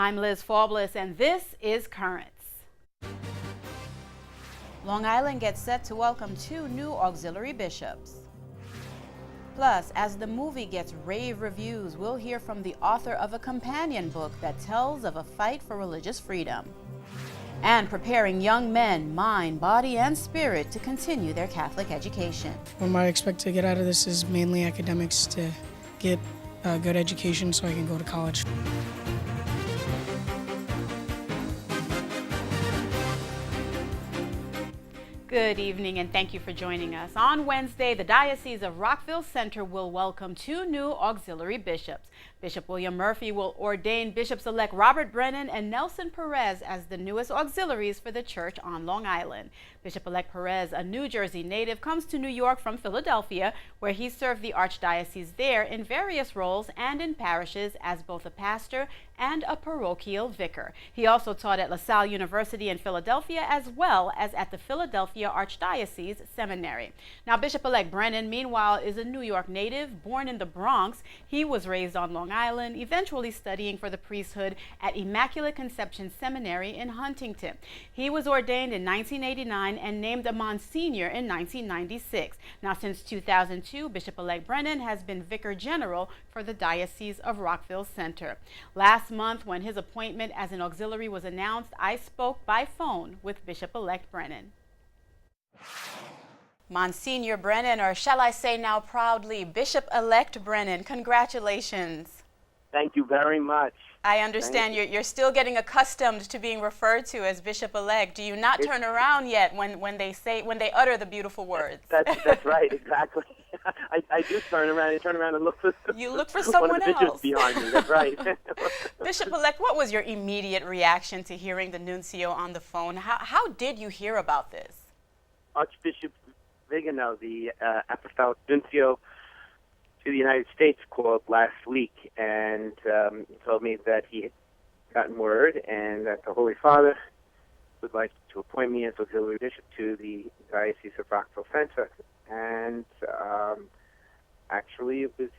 I'm Liz Faublis, and this is Currents. Long Island gets set to welcome 2 new auxiliary bishops. Plus, as the movie gets rave reviews, we'll hear from the author of a companion book that tells of a fight for religious freedom. And preparing young men, mind, body, and spirit to continue their Catholic education. What I expect to get out of this is mainly academics, to get a good education so I can go to college. Good evening, and thank you for joining us. On Wednesday, the Diocese of Rockville Center will welcome 2 new auxiliary bishops. Bishop William Murphy will ordain Bishops-elect Robert Brennan and Nelson Perez as the newest auxiliaries for the church on Long Island. Bishop-elect Perez, a New Jersey native, comes to New York from Philadelphia, where he served the archdiocese there in various roles and in parishes as both a pastor and a parochial vicar. He also taught at LaSalle University in Philadelphia, as well as at the Philadelphia Archdiocese Seminary. Now, Bishop-elect Brennan, meanwhile, is a New York native, born in the Bronx. He was raised on Long Island, eventually studying for the priesthood at Immaculate Conception Seminary in Huntington. He was ordained in 1989 and named a Monsignor in 1996. Now, since 2002, Bishop-elect Brennan has been Vicar General for the Diocese of Rockville Center. Last month, when his appointment as an auxiliary was announced, I spoke by phone with Bishop-elect Brennan. Monsignor Brennan, or shall I say now proudly, Bishop-elect Brennan, congratulations. Thank you very much. I understand you're still getting accustomed to being referred to as Bishop-elect. Do you not turn around yet when they utter the beautiful words? That's right, exactly. I do turn around and look for someone one of the else bishops behind me. That's right. Bishop-elect, what was your immediate reaction to hearing the nuncio on the phone? How did you hear about this? Archbishop Vigano, the apostolic nuncio to the United States, called last week and told me that he had gotten word and that the Holy Father would like to appoint me as auxiliary bishop to the Diocese of Rockville Center. And actually, it was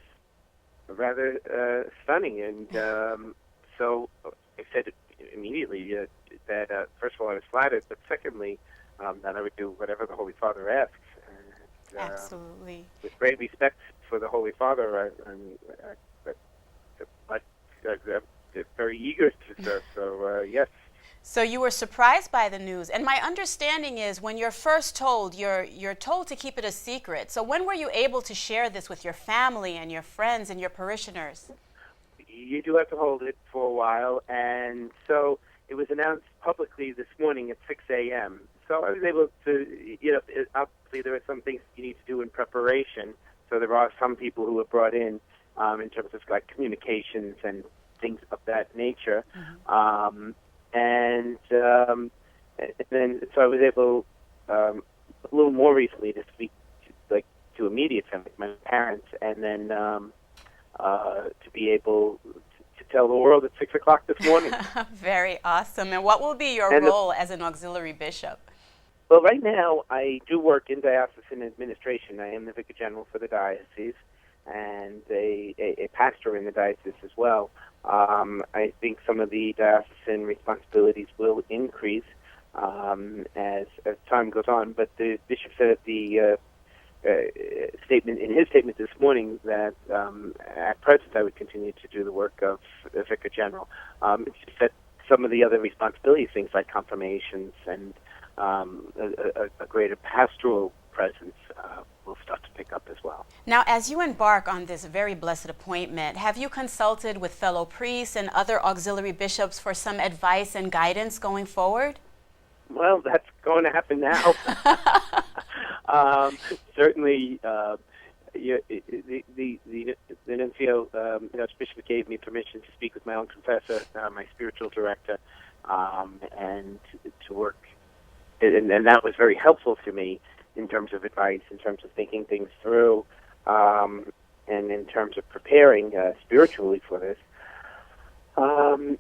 rather stunning. And so I said immediately that, first of all, I was flattered, but secondly, that I would do whatever the Holy Father asks. And, absolutely. With great respect for the Holy Father, I'm very eager to serve. So, yes. So you were surprised by the news, and my understanding is when you're first told, you're told to keep it a secret. So when were you able to share this with your family and your friends and your parishioners? You do have to hold it for a while, and so it was announced publicly this morning at 6 a.m. So I was able to, obviously there are some things you need to do in preparation. So there are some people who are brought in terms of like communications and things of that nature. Mm-hmm. And then, so I was able, a little more recently to speak to immediate family, my parents, and then to be able to tell the world at 6 o'clock this morning. Very awesome. And what will be your role as an auxiliary bishop? Well, right now I do work in diocesan administration. I am the Vicar General for the diocese and a pastor in the diocese as well. I think some of the diocesan responsibilities will increase as time goes on. But the bishop said at the in his statement this morning that at present I would continue to do the work of the Vicar General. It's just that some of the other responsibilities, things like confirmations and a greater pastoral presence, will start to pick up as well. Now, as you embark on this very blessed appointment, have you consulted with fellow priests and other auxiliary bishops for some advice and guidance going forward? Well, that's going to happen now. Certainly, the nuncio, the Archbishop gave me permission to speak with my own confessor, my spiritual director, and to work. And that was very helpful to me in terms of advice, in terms of thinking things through, and in terms of preparing spiritually for this. And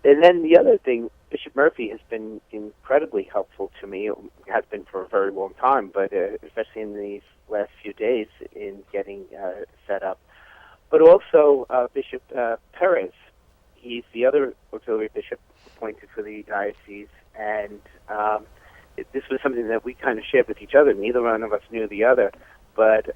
then the other thing, Bishop Murphy has been incredibly helpful to me. It has been for a very long time, but especially in these last few days in getting set up. But also Bishop Perez. he's the other auxiliary bishop appointed for the diocese, and this was something that we kind of shared with each other. Neither one of us knew the other, but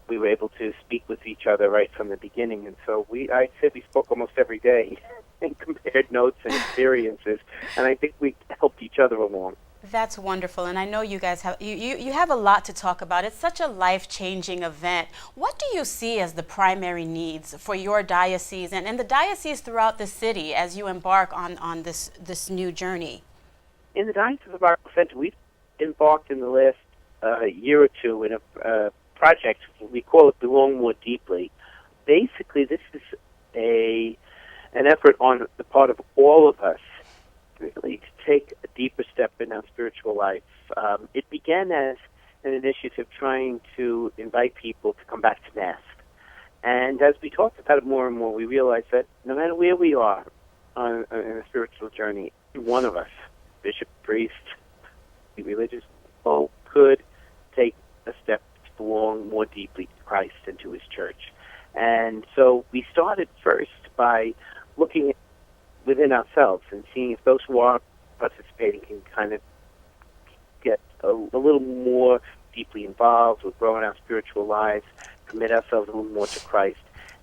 we were able to speak with each other right from the beginning, and so I'd say we spoke almost every day and compared notes and experiences, and I think we helped each other along. That's wonderful, and I know you guys have you have a lot to talk about. It's such a life-changing event. What do you see as the primary needs for your diocese and the diocese throughout the city as you embark on this new journey? In the Diocese of Rockville Center, we've embarked in the last year or two in a project. We call it Belong More Deeply. Basically, this is an effort on the part of all of us, really, to take a deeper step in our spiritual life. It began as an initiative trying to invite people to come back to Mass. And as we talked about it more and more, we realized that no matter where we are on a spiritual journey, one of us, bishop, priest, religious people, could take a step to belong more deeply to Christ and to His Church. And so we started first by looking within ourselves and seeing if those who are participating can kind of get a little more deeply involved with growing our spiritual lives, commit ourselves a little more to Christ.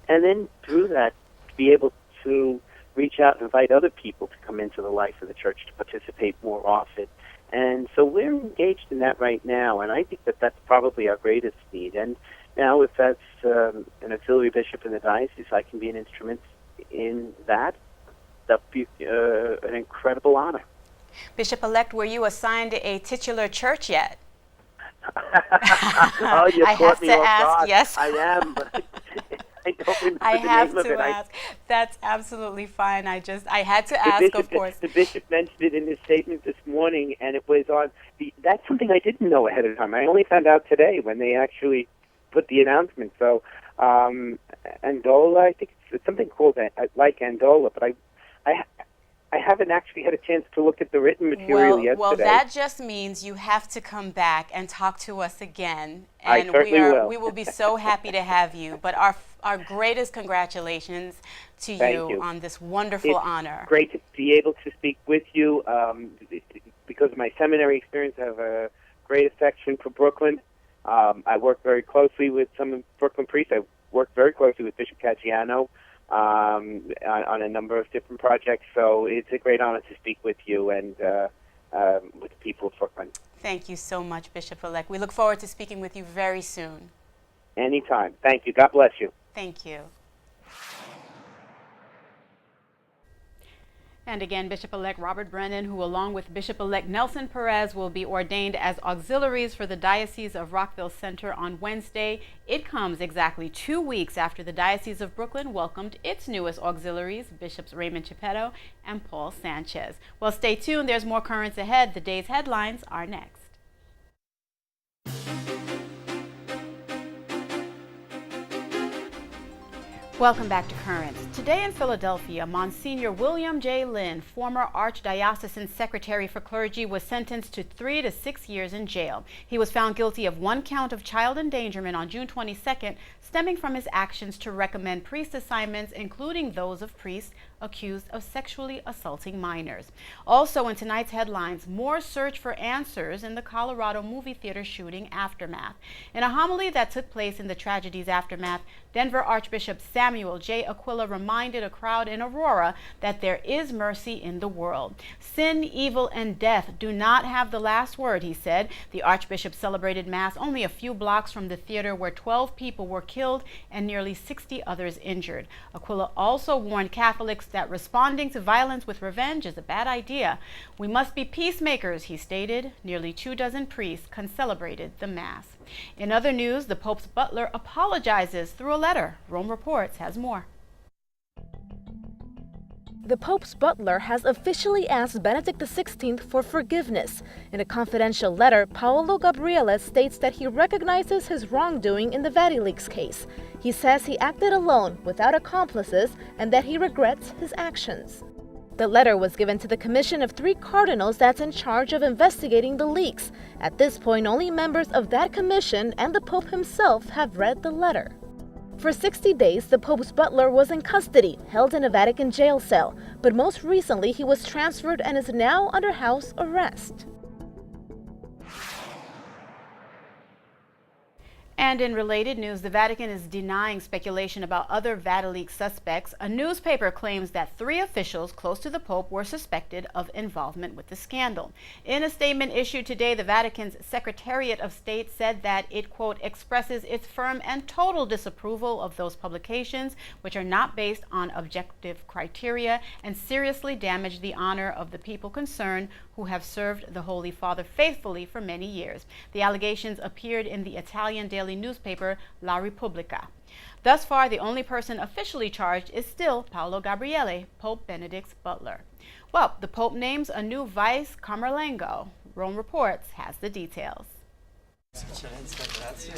And then through that, to be able to reach out and invite other people to come into the life of the Church to participate more often. And so we're engaged in that right now, and I think that that's probably our greatest need. And now if that's an auxiliary bishop in the diocese, I can be an instrument in that. That would be an incredible honor. Bishop-elect, were you assigned a titular church yet? Oh, you I caught have me to off ask, guard. yes. I am, but I don't remember I the have name of to it. ask. That's absolutely fine. I had to ask, of course. The bishop mentioned it in his statement this morning, and it was on. That's something I didn't know ahead of time. I only found out today when they actually put the announcement. So, Andola, I think it's something called like Andola, but I haven't actually had a chance to look at the written material yesterday. Well, that just means you have to come back and talk to us again. And I certainly will. We will be so happy to have you. But our greatest congratulations to you on this wonderful honor. Great to be able to speak with you. Because of my seminary experience, I have a great affection for Brooklyn. I work very closely with some of Brooklyn priests. I work very closely with Bishop Caggiano on a number of different projects. So it's a great honor to speak with you and with the people of Brooklyn. Thank you so much, Bishop-elect. We look forward to speaking with you very soon. Anytime. Thank you. God bless you. Thank you. And again, Bishop-elect Robert Brennan, who along with Bishop-elect Nelson Perez will be ordained as auxiliaries for the Diocese of Rockville Center on Wednesday. It comes exactly 2 weeks after the Diocese of Brooklyn welcomed its newest auxiliaries, Bishops Raymond Chippetto and Paul Sanchez. Well, stay tuned. There's more currents ahead. The day's headlines are next. Welcome back to Currents. Today in Philadelphia, Monsignor William J. Lynn, former Archdiocesan Secretary for Clergy, was sentenced to 3 to 6 years in jail. He was found guilty of 1 count of child endangerment on June 22nd, stemming from his actions to recommend priest assignments, including those of priests accused of sexually assaulting minors. Also in tonight's headlines, more search for answers in the Colorado movie theater shooting aftermath. In a homily that took place in the tragedy's aftermath, Denver Archbishop Samuel J. Aquila reminded a crowd in Aurora that there is mercy in the world. Sin, evil, and death do not have the last word, he said. The Archbishop celebrated Mass only a few blocks from the theater where 12 people were killed and nearly 60 others injured. Aquila also warned Catholics that responding to violence with revenge is a bad idea. We must be peacemakers, he stated. Nearly 24 priests celebrated the Mass. In other news, the Pope's butler apologizes through a letter. Rome Reports has more. The Pope's butler has officially asked Benedict XVI for forgiveness. In a confidential letter, Paolo Gabriele states that he recognizes his wrongdoing in the VatiLeaks case. He says he acted alone, without accomplices, and that he regrets his actions. The letter was given to the commission of 3 cardinals that's in charge of investigating the leaks. At this point, only members of that commission and the Pope himself have read the letter. For 60 days, the Pope's butler was in custody, held in a Vatican jail cell, but most recently he was transferred and is now under house arrest. And in related news, the Vatican is denying speculation about other Vatileaks suspects. A newspaper claims that 3 officials close to the Pope were suspected of involvement with the scandal. In a statement issued today, the Vatican's Secretariat of State said that it, quote, expresses its firm and total disapproval of those publications, which are not based on objective criteria and seriously damage the honor of the people concerned who have served the Holy Father faithfully for many years. The allegations appeared in the Italian daily newspaper La Repubblica. Thus far, the only person officially charged is still Paolo Gabriele, Pope Benedict's butler. Well, the Pope names a new vice camerlengo. Rome Reports has the details.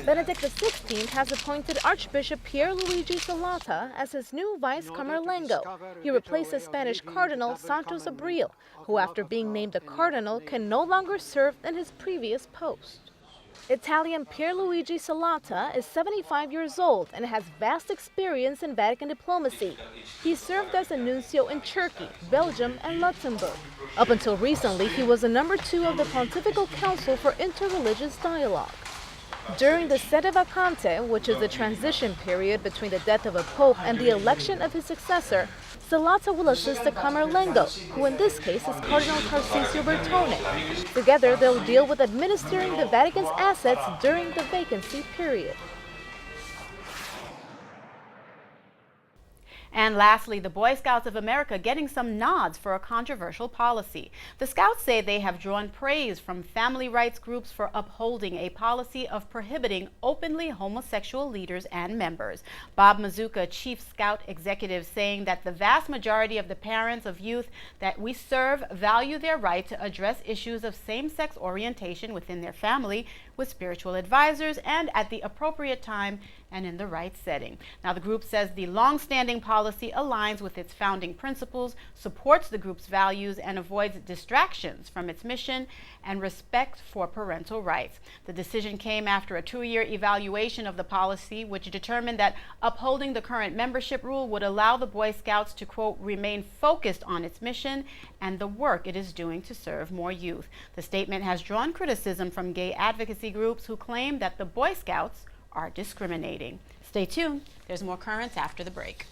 Benedict XVI has appointed Archbishop Pierluigi Salata as his new vice camerlengo. He replaces Spanish Cardinal Santos Abril, who after being named a cardinal can no longer serve in his previous post. Italian Pierluigi Salata is 75 years old and has vast experience in Vatican diplomacy. He served as a nuncio in Turkey, Belgium, and Luxembourg. Up until recently, he was the number 2 of the Pontifical Council for Interreligious Dialogue. During the sede vacante, which is the transition period between the death of a pope and the election of his successor, Salata will assist the Camerlengo, who in this case is Cardinal Tarcisio Bertone. Together, they'll deal with administering the Vatican's assets during the vacancy period. And lastly, the Boy Scouts of America getting some nods for a controversial policy. The Scouts say they have drawn praise from family rights groups for upholding a policy of prohibiting openly homosexual leaders and members. Bob Mazuka, Chief Scout Executive, saying that the vast majority of the parents of youth that we serve value their right to address issues of same-sex orientation within their family with spiritual advisors and at the appropriate time and in the right setting. Now, the group says the long-standing policy aligns with its founding principles, supports the group's values, and avoids distractions from its mission and respect for parental rights. The decision came after a 2-year evaluation of the policy, which determined that upholding the current membership rule would allow the Boy Scouts to, quote, remain focused on its mission and the work it is doing to serve more youth. The statement has drawn criticism from gay advocacy groups who claim that the Boy Scouts are discriminating. Stay tuned. There's more currents after the break.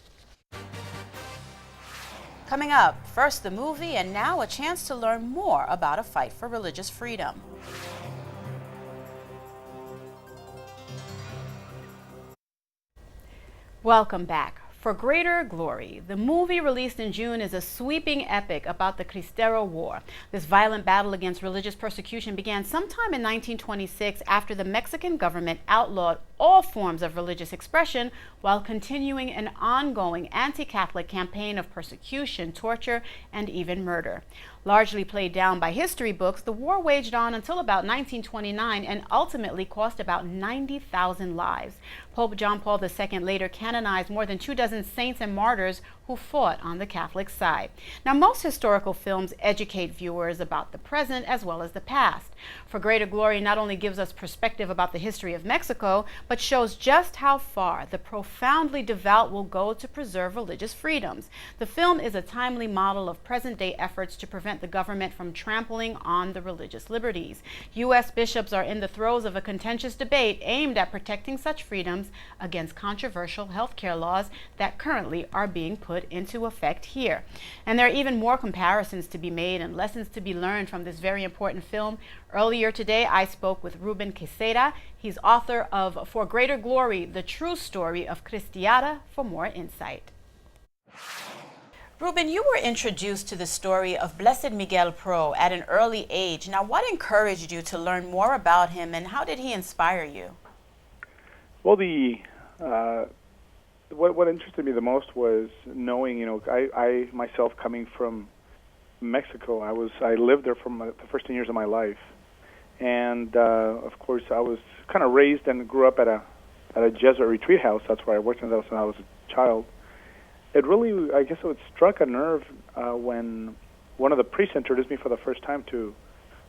Coming up, first the movie, and now a chance to learn more about a fight for religious freedom. Welcome back. For Greater Glory, the movie released in June is a sweeping epic about the Cristero War. This violent battle against religious persecution began sometime in 1926 after the Mexican government outlawed all forms of religious expression while continuing an ongoing anti-Catholic campaign of persecution, torture, and even murder. Largely played down by history books, the war waged on until about 1929 and ultimately cost about 90,000 lives. Pope John Paul II later canonized more than 24 saints and martyrs who fought on the Catholic side. Now, most historical films educate viewers about the present as well as the past. For Greater Glory not only gives us perspective about the history of Mexico, but shows just how far the profoundly devout will go to preserve religious freedoms. The film is a timely model of present-day efforts to prevent the government from trampling on the religious liberties. U.S. bishops are in the throes of a contentious debate aimed at protecting such freedoms against controversial healthcare laws that currently are being put into effect here. And there are even more comparisons to be made and lessons to be learned from this very important film. Earlier today, I spoke with Ruben Quesada. He's author of For Greater Glory, The True Story of Cristiada, for more insight. Ruben, you were introduced to the story of Blessed Miguel Pro at an early age. Now, what encouraged you to learn more about him, and how did he inspire you? Well, what interested me the most was knowing, I myself coming from Mexico, I lived there for the first 10 years of my life, and of course I was kind of raised and grew up at a Jesuit retreat house. That's where I worked when I was a child. It really, I guess, it struck a nerve when one of the priests introduced me for the first time to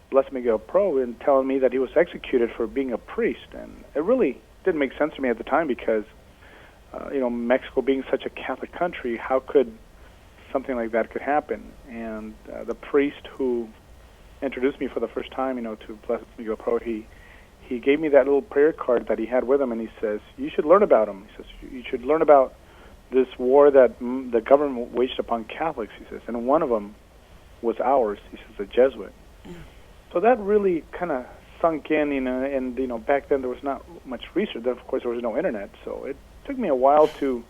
Blessed Miguel Pro and telling me that he was executed for being a priest, and it really didn't make sense to me at the time because Mexico being such a Catholic country, how could something like that could happen? And the priest who introduced me for the first time, to Blessed Miguel Pro, he gave me that little prayer card that he had with him, and he says, you should learn about him. He says, you should learn about this war that the government waged upon Catholics, he says, and one of them was ours, he says, a Jesuit. So that really kind of sunk in, and back then there was not much research. Then, of course, there was no internet, so it took me a while to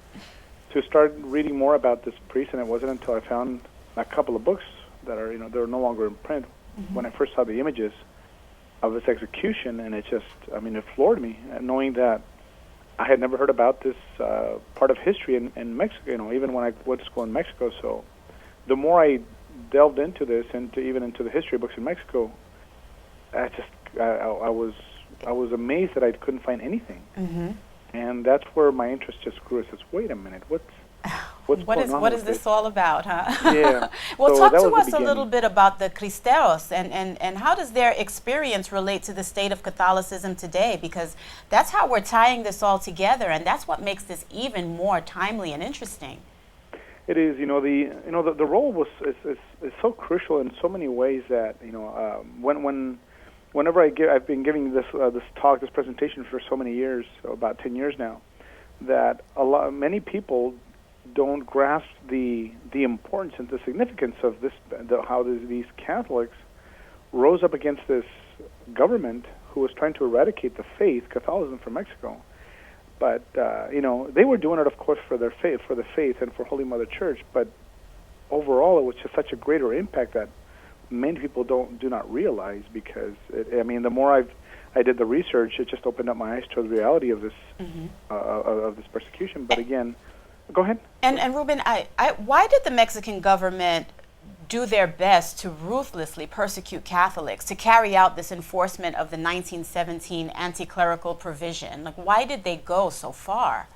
start reading more about this priest, and it wasn't until I found a couple of books that are, they're no longer in print, when I first saw the images of his execution, and it just, it floored me, knowing that I had never heard about this part of history in Mexico, even when I went to school in Mexico. So the more I delved into this, even into the history books in Mexico, I was amazed that I couldn't find anything. And that's where my interest just grew. I said, wait a minute, what's going on what is this all about, huh? Yeah. Well, so talk to us a beginning. little bit about the Cristeros and how does their experience relate to the state of Catholicism today? Because that's how we're tying this all together, and that's what makes this even more timely and interesting. It is, the role is so crucial in so many ways that whenever I've been giving this presentation for so many years, so about 10 years now, that many people don't grasp the importance and the significance of how these Catholics rose up against this government who was trying to eradicate the faith, Catholicism, from Mexico. But they were doing it, of course, for the faith, and for Holy Mother Church. But overall, it was just such a greater impact that many people do not realize. Because the more I did the research, it just opened up my eyes to the reality of this of this persecution. But again, go ahead. And Ruben, why did the Mexican government do their best to ruthlessly persecute Catholics, to carry out this enforcement of the 1917 anti-clerical provision? Like, why did they go so far?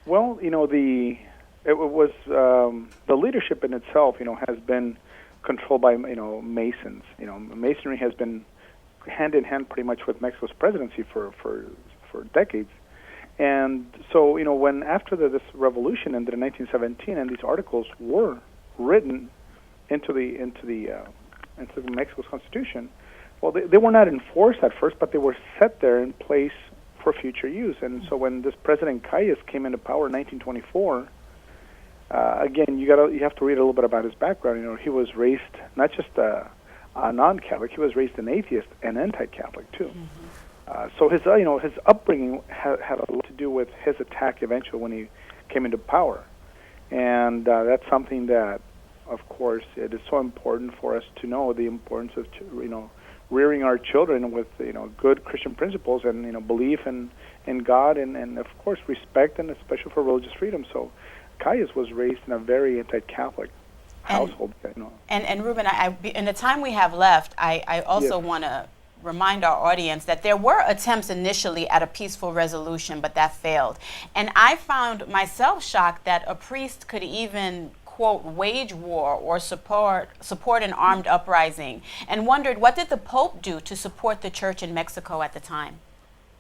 Well, it was the leadership in itself, has been controlled by, Masons. Masonry has been hand in hand pretty much with Mexico's presidency for decades. And so, when after this revolution ended in 1917, and these articles were written into Mexico's constitution, well, they were not enforced at first, but they were set there in place for future use. And so when this President Calles came into power in 1924, again, you have to read a little bit about his background. He was raised not just a non-Catholic; he was raised an atheist and anti-Catholic too. So his upbringing had a lot to do with his attack eventually when he came into power, and that's something that, of course, it is so important for us to know the importance of rearing our children with good Christian principles and belief in God and of course respect, and especially for religious freedom. So Calles was raised in a very anti-Catholic household. And Ruben, in the time we have left, I also want to remind our audience that there were attempts initially at a peaceful resolution, but that failed. And I found myself shocked that a priest could even, quote, wage war or support an armed uprising, and wondered, what did the Pope do to support the church in Mexico at the time?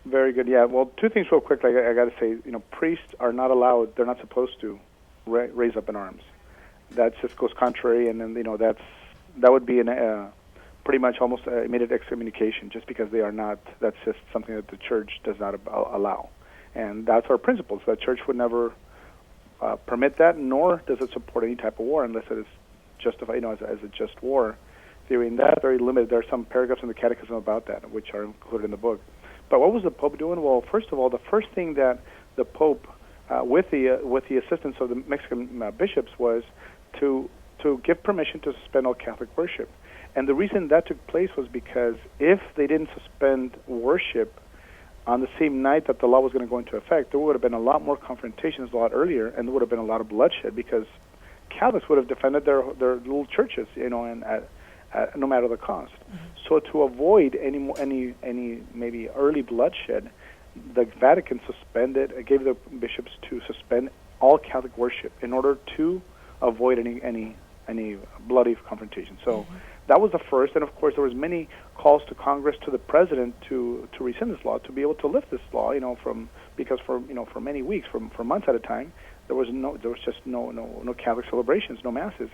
Very good. Yeah. Well, two things real quick. I got to say, priests are not allowed. They're not supposed to raise up in arms. That just goes contrary, and then that would be pretty much almost immediate excommunication, just because they are not. That's just something that the church does not allow, and that's our principles. The church would never permit that, nor does it support any type of war unless it is justified, as a just war theory. And that's very limited. There are some paragraphs in the Catechism about that, which are included in the book. But what was the Pope doing? Well, first of all, the first thing that the Pope, with the assistance of the Mexican bishops, was to give permission to suspend all Catholic worship. And the reason that took place was because if they didn't suspend worship on the same night that the law was going to go into effect, there would have been a lot more confrontations a lot earlier, and there would have been a lot of bloodshed, because Catholics would have defended their little churches, and no matter the cost. So to avoid any maybe early bloodshed, the Vatican gave the bishops to suspend all Catholic worship in order to avoid any bloody confrontation. So that was the first. And of course, there was many calls to Congress, to the president, to rescind this law, to be able to lift this law. Because for many weeks, for months at a time, there was just no Catholic celebrations, no masses,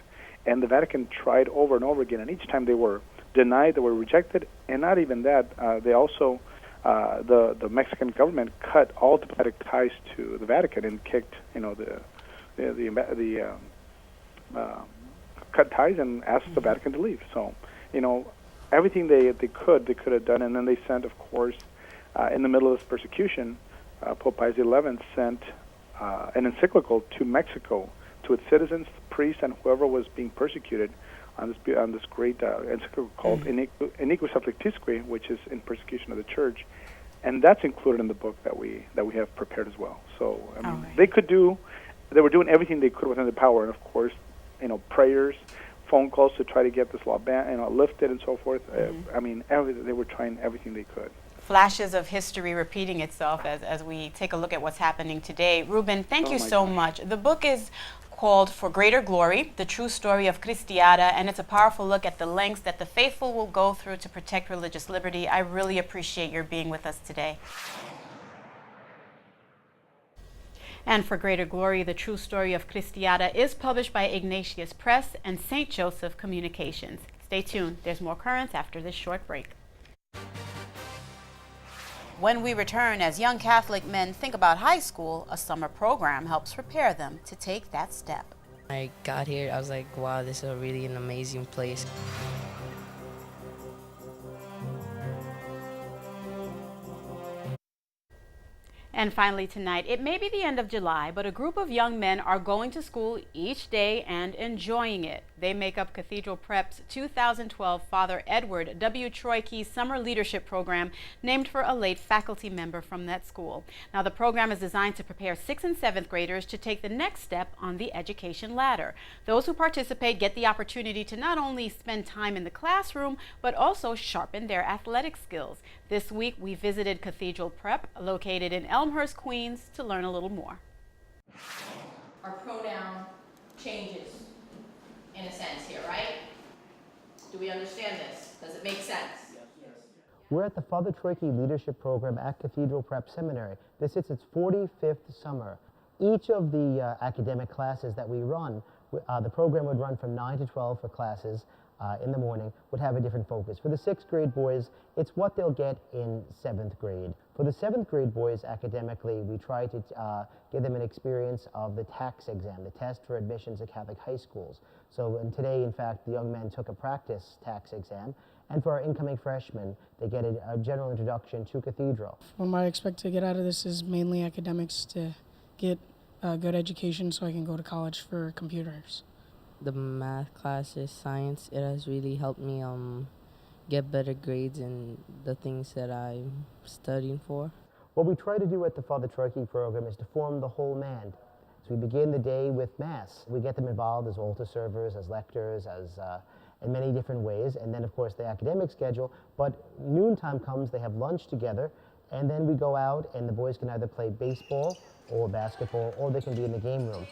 and the Vatican tried over and over again, and each time they were denied, they were rejected, and not even that, they also the Mexican government cut all diplomatic ties to the Vatican and kicked cut ties and asked the Vatican to leave. So, everything they could have done, and then they sent, of course, in the middle of this persecution, Pope Pius XI sent an encyclical to Mexico, to its citizens, priests, and whoever was being persecuted on this great encyclical called Iniquus Afflictisque, which is in persecution of the Church, and that's included in the book that we have prepared as well. So they were doing everything they could within their power, and of course, prayers, phone calls to try to get this law lifted and so forth. They were trying everything they could. Flashes of history repeating itself as we take a look at what's happening today. Ruben, thank you so much. The book is called For Greater Glory, The True Story of Cristiada, and it's a powerful look at the lengths that the faithful will go through to protect religious liberty. I really appreciate your being with us today. And For Greater Glory, The True Story of Cristiada is published by Ignatius Press and St. Joseph Communications. Stay tuned. There's more currents after this short break. When we return, as young Catholic men think about high school, a summer program helps prepare them to take that step. When I got here, I was like, wow, this is really an amazing place. And finally tonight, it may be the end of July, but a group of young men are going to school each day and enjoying it. They make up Cathedral Prep's 2012 Father Edward W. Troike Summer Leadership Program, named for a late faculty member from that school. Now, the program is designed to prepare 6th and 7th graders to take the next step on the education ladder. Those who participate get the opportunity to not only spend time in the classroom, but also sharpen their athletic skills. This week, we visited Cathedral Prep, located in Elmhurst, Queens, to learn a little more. Our pronoun changes in a sense here, right? Do we understand this? Does it make sense? Yes. We're at the Father Troike Leadership Program at Cathedral Prep Seminary. This is its 45th summer. Each of the academic classes that we run, the program would run from 9 to 12 for classes in the morning, would have a different focus. For the 6th grade boys, it's what they'll get in 7th grade. For the 7th grade boys, academically, we try to give them an experience of the tax exam, the test for admissions at Catholic high schools. So today, in fact, the young men took a practice tax exam, and for our incoming freshmen, they get a general introduction to Cathedral. What I expect to get out of this is mainly academics, to get a good education so I can go to college for computers. The math classes, science, it has really helped me get better grades in the things that I'm studying for. What we try to do at the Father Troike program is to form the whole man. So we begin the day with Mass. We get them involved as altar servers, as lectors, in many different ways, and then of course the academic schedule. But noontime comes, they have lunch together, and then we go out and the boys can either play baseball or basketball, or they can be in the game room.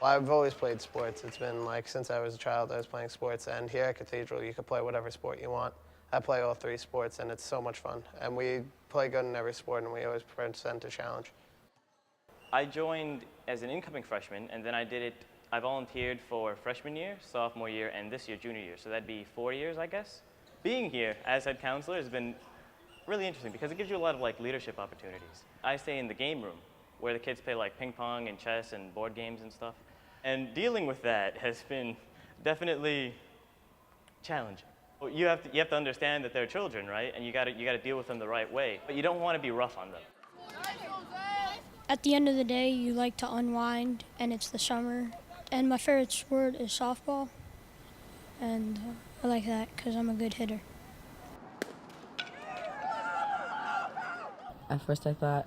Well, I've always played sports. It's been like since I was a child I was playing sports, and here at Cathedral you can play whatever sport you want. I play all 3 sports and it's so much fun, and we play good in every sport and we always present a challenge. I joined as an incoming freshman, and then I volunteered for freshman year, sophomore year, and this year junior year, so that'd be 4 years, I guess. Being here as head counselor has been really interesting because it gives you a lot of leadership opportunities. I stay in the game room where the kids play ping pong and chess and board games and stuff. And dealing with that has been definitely challenging. You have to understand that they're children, right? And you got to deal with them the right way. But you don't want to be rough on them. At the end of the day, you like to unwind, and it's the summer. And my favorite sport is softball, and I like that because I'm a good hitter. At first I thought,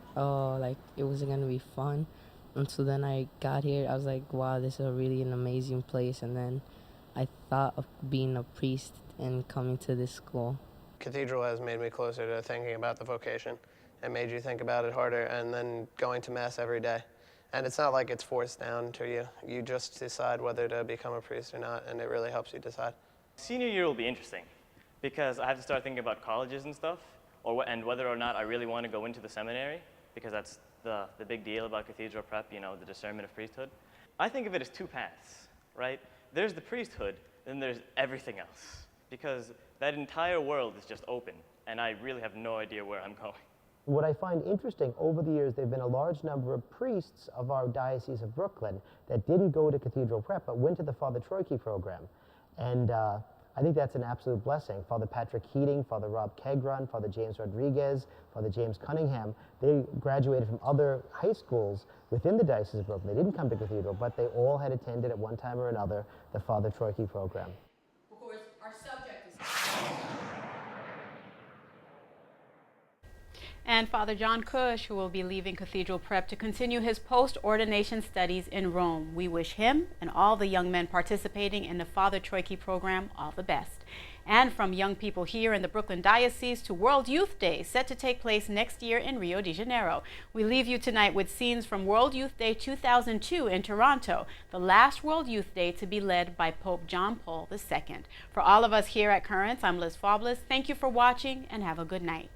it wasn't going to be fun. And so then I got here, I was like, wow, this is really an amazing place. And then I thought of being a priest and coming to this school. Cathedral has made me closer to thinking about the vocation. It made you think about it harder, and then going to Mass every day. And it's not like it's forced down to you. You just decide whether to become a priest or not, and it really helps you decide. Senior year will be interesting because I have to start thinking about colleges and stuff, and whether or not I really want to go into the seminary, because that's the big deal about cathedral prep, you know, the discernment of priesthood. I think of it as two paths, right? There's the priesthood, then there's everything else, because that entire world is just open, and I really have no idea where I'm going. What I find interesting, over the years, there have been a large number of priests of our Diocese of Brooklyn that didn't go to Cathedral Prep, but went to the Father Troike program. And I think that's an absolute blessing. Father Patrick Keating, Father Rob Kegron, Father James Rodriguez, Father James Cunningham, they graduated from other high schools within the Diocese of Brooklyn. They didn't come to Cathedral, but they all had attended at one time or another the Father Troike program. Of course, our subject is... And Father John Cush, who will be leaving Cathedral Prep to continue his post-ordination studies in Rome. We wish him and all the young men participating in the Father Troike program all the best. And from young people here in the Brooklyn Diocese to World Youth Day, set to take place next year in Rio de Janeiro. We leave you tonight with scenes from World Youth Day 2002 in Toronto, the last World Youth Day to be led by Pope John Paul II. For all of us here at Currents, I'm Liz Faublas. Thank you for watching and have a good night.